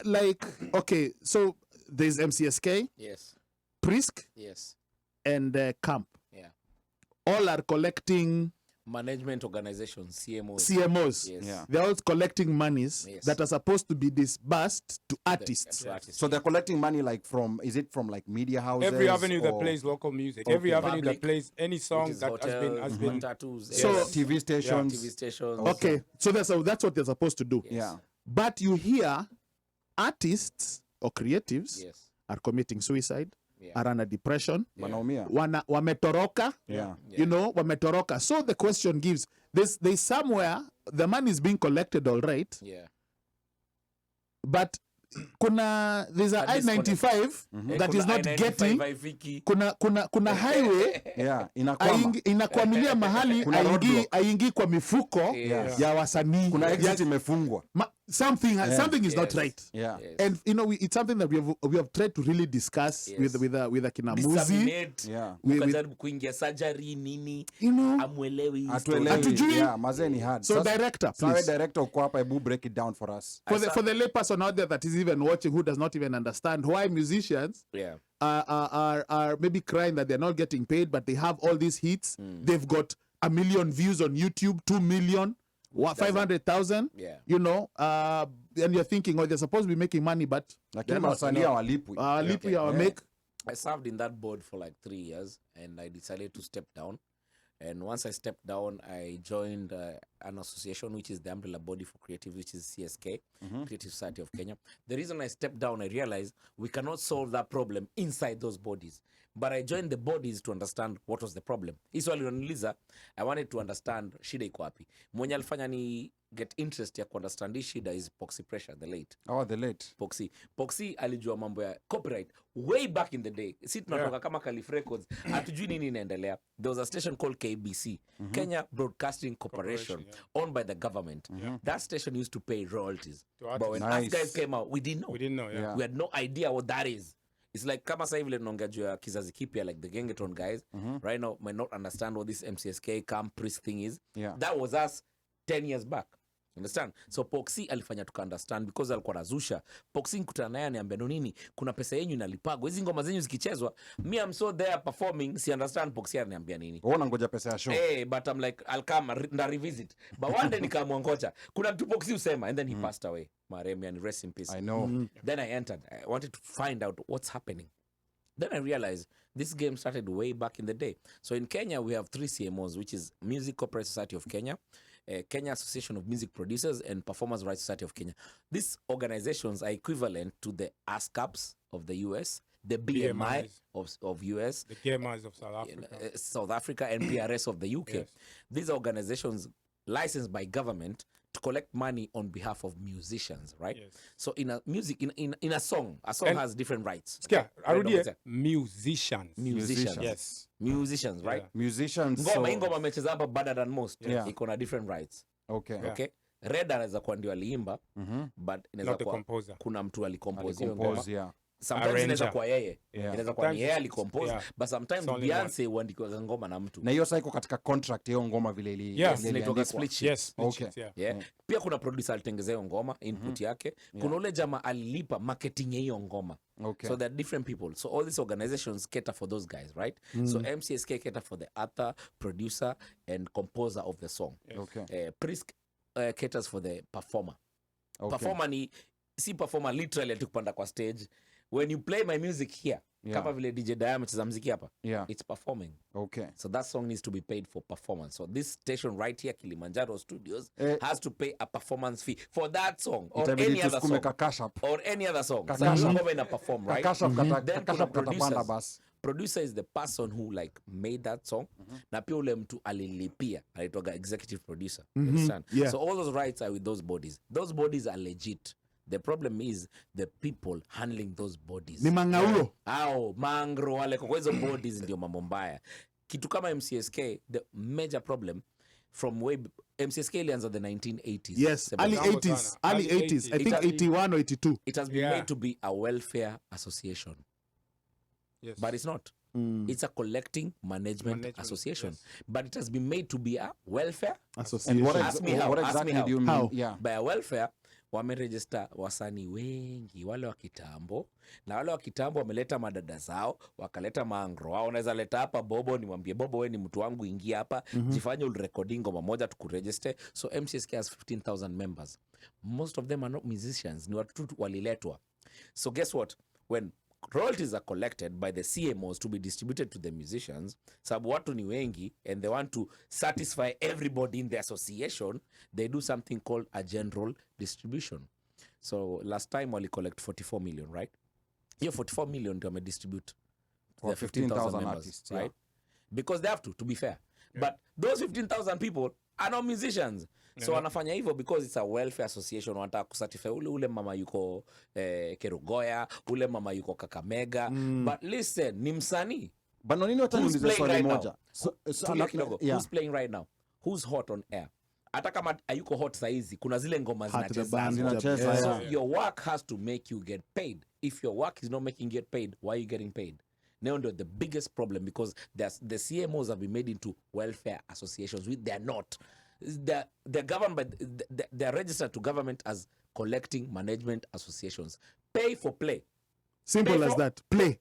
Like, okay, so there's MCSK, Yes. PRISK, Yes. and Kamp. Yeah. All are collecting Management organizations, CMOs. CMOs. Yes. Yeah. They're all collecting monies Yes. that are supposed to be disbursed to artists. To artists. So they're collecting money like from, is it from like media houses? Every avenue that or plays local music, every avenue Public, that plays any song which is that hotels, has been tattoos. So- yes. TV stations? TV stations. Okay, so that's what they're supposed to do. Yes. Yeah. But you hear artists or creatives Yes. are committing suicide, Yeah. are under depression, Wanaumia. wametoroka, Yeah. you know, wametoroka. So the question gives, there's somewhere the money is being collected, all right, Yeah. but there's a I-95 that is not getting, kuna highway Yeah. Inakwama. inakwamilia mahali Kuna roadblock. aingi kwa mifuko Yes. ya wasanii. Kuna exit imefungwa. Something is not Yes. right. Yeah. Yes. And you know, it's something that we have tried to really discuss Yes. with Akina Muzi. Disseminate. Yeah. Mkajaribu kuingia surgery nini. You know, Amwelewi hii story. Atuelewi. Hatujui. Yeah, mazee ni hard. so Sasa- director, Sawe please. director uko hapa, hebu break it down for us. For the lay person out there that is even watching who does not even understand why musicians Yeah. are maybe crying that they're not getting paid, but they have all these hits. They've got 1 million views on YouTube, 2 million, 500,000. Yeah. You know, and you're thinking, oh, they're supposed to be making money, but Lakini they're not. wasanii hawalipwi. Lipi Yeah. make. I served in that board for like 3 years, and I decided to step down. And once I stepped down, I joined an association, which is the umbrella body for creative, which is CSK, Creative Society of Kenya. The reason I stepped down, I realized we cannot solve that problem inside those bodies. But I joined the bodies to understand what was the problem. Hiso alioniliza, I wanted to understand shida iko wapi. Mwenye alifanya ni get interest ya kuunderstand hii shida is Poxy Pressure, the late. Oh, the late. Poxy alijua mambo ya copyright way back in the day. Si tunatoka kama Calif Records, hatujui nini inaendelea. There was a station called KBC, Kenya Broadcasting Corporation, owned by the government. That station used to pay royalties. But when us guys came out, we didn't know. We didn't know, yeah. We had no idea what that is. It's like kama sasa hivi tunaongea juu ya kizazi kipya, like the Gengeton guys right now might not understand what this MCSK Kamp PRISK thing is. Yeah. That was us 10 years back. Understand? So Poxy alifanya tuka understand because alikuwa nazusha. Poxy nikutana naye aniambia nonini, kuna pesa yenyu inalipagwa. Hizi ngoma zenyu zikichezwa, me I'm so there performing, si understand Poxy ananiambia nini. Ona ngoja pesa ya show. Hey, but I'm like, I'll come and revisit. But one day nikamwangoja. Kuna kitu Poxy usema, and then he passed away. Maremi, and rest in peace. I know. Then I entered. I wanted to find out what's happening. Then I realized this game started way back in the day. So in Kenya, we have 3 CMOs, which is Music Corporate Society of Kenya, Kenya Association of Music Producers, and Performers Rights Society of Kenya. These organizations are equivalent to the ASCAPs of the US, the BMI of US, The GMAs of South Africa. South Africa, and PRS of the UK. Yes. These are organizations licensed by government to collect money on behalf of musicians, right? Yes. So in a music, in a song And- has different rights. Sikia, arudie, Musicians. musicians. Yes. Musicians, right? Yeah. Musicians. Ngoma hii ngoma amecheza hapa better than most. Yeah. Iko na different rights. Okay. Yeah. Okay? Red anaweza kuwa ndio aliimba, but inaweza Not the kuwa composer. kuna mtu alicompose hiyo ngoma. Compose, yeah. Sometimes Arranger. inaweza kuwa yeye. Yeah. Inaweza kuwa ni Sometimes yeye it's- alicompose, yeah. but sometimes It's only Beyonce huandika ngoma na mtu. Na hiyo sasa iko katika contract hiyo ngoma vile Yes, vile inaitwa iliandikwa. split sheet. Yes. Okay. Yeah. Yeah. Pia kuna producer alitengezea hiyo ngoma input yake. Kuna ule jamaa alilipa marketing ya hiyo ngoma. Okay. So there are different people. So all these organizations cater for those guys, right? So MCSK cater for the author, producer, and composer of the song. Okay. PRISK caters for the performer. Okay. Performer ni si performer literally atukupanda kwa stage. When you play my music here, Yeah. kama vile DJ Diamond cheza muziki hapa, Yeah. it's performing. Okay. So that song needs to be paid for performance. So this station right here, Kilimanjaro Studios, has to pay a performance fee for that song or Itabidi any other tusukume song. ka cash up. Or any other song. Ka So cash hiyo up. ngoma ina perform, right? Cash up kata Then cash kuna up kata panda producers. basi. Producer is the person who like made that song. Na pia ule mtu alilipia, anaitwa executive producer. You understand? Yeah. So all those rights are with those bodies. Those bodies are legit. The problem is the people handling those bodies. Ni mangaulo. Ao, mangro wale kwa hizo bodies ndio mambo mbaya. Kitu kama MCSK, the major problem from way MCSK ilianza the 1980s. Yes, early Kitambo 80s. sana. Early Early 80s. I 80s. think 81 or 82. It has been Yeah. made to be a welfare association. Yes. but it's not. It's a collecting management association, yes. but it has been made to be a welfare Association. And what, Ask me how, what ask me exactly how. do you mean? How? Yeah. by a welfare. Wameregister wasanii wengi wale wa kitambo, na wale wa kitambo wameleta madada zao, wakaleta maangro wao. Unaweza leta hapa Bobo, nimwambie Bobo, wewe ni mtu wangu, ingia hapa, jifanye ulirecording ngoma moja tukuregister. So MCSK has 15,000 members. Most of them are not musicians, ni watu waliletwa. So guess what? When royalties are collected by the CMOs to be distributed to the musicians, sababu watu ni wengi and they want to satisfy everybody in the association, they do something called a general distribution. So last time wali collect 44 million, right? Hiyo 44 million ndio wamedistribute For the 15,000 members, artists, right? yeah. Because they have to be fair. But those 15,000 people are not musicians. So wanafanya hivyo because it's a welfare association. Wanataka kusatisfy ule mama yuko Kerugoya, ule mama yuko Kakamega. But listen, ni msanii. But Nonini, wacha Who's niulize playing swali right moja. now? Tulia kidogo. Yeah. Who's playing right now? Who's hot on air? Hata kama ayuko hot saizi, kuna zile ngoma Heart to the zinacheza. band. Zinacheza, Yeah. So yeah. your work has to make you get paid. If your work is not making you get paid, why are you getting paid? Now the biggest problem, because the CMOs have been made into welfare associations, which they're not. They're governed by they're registered to government as collecting management associations. Pay for play. Simple Pay as for- that. Play.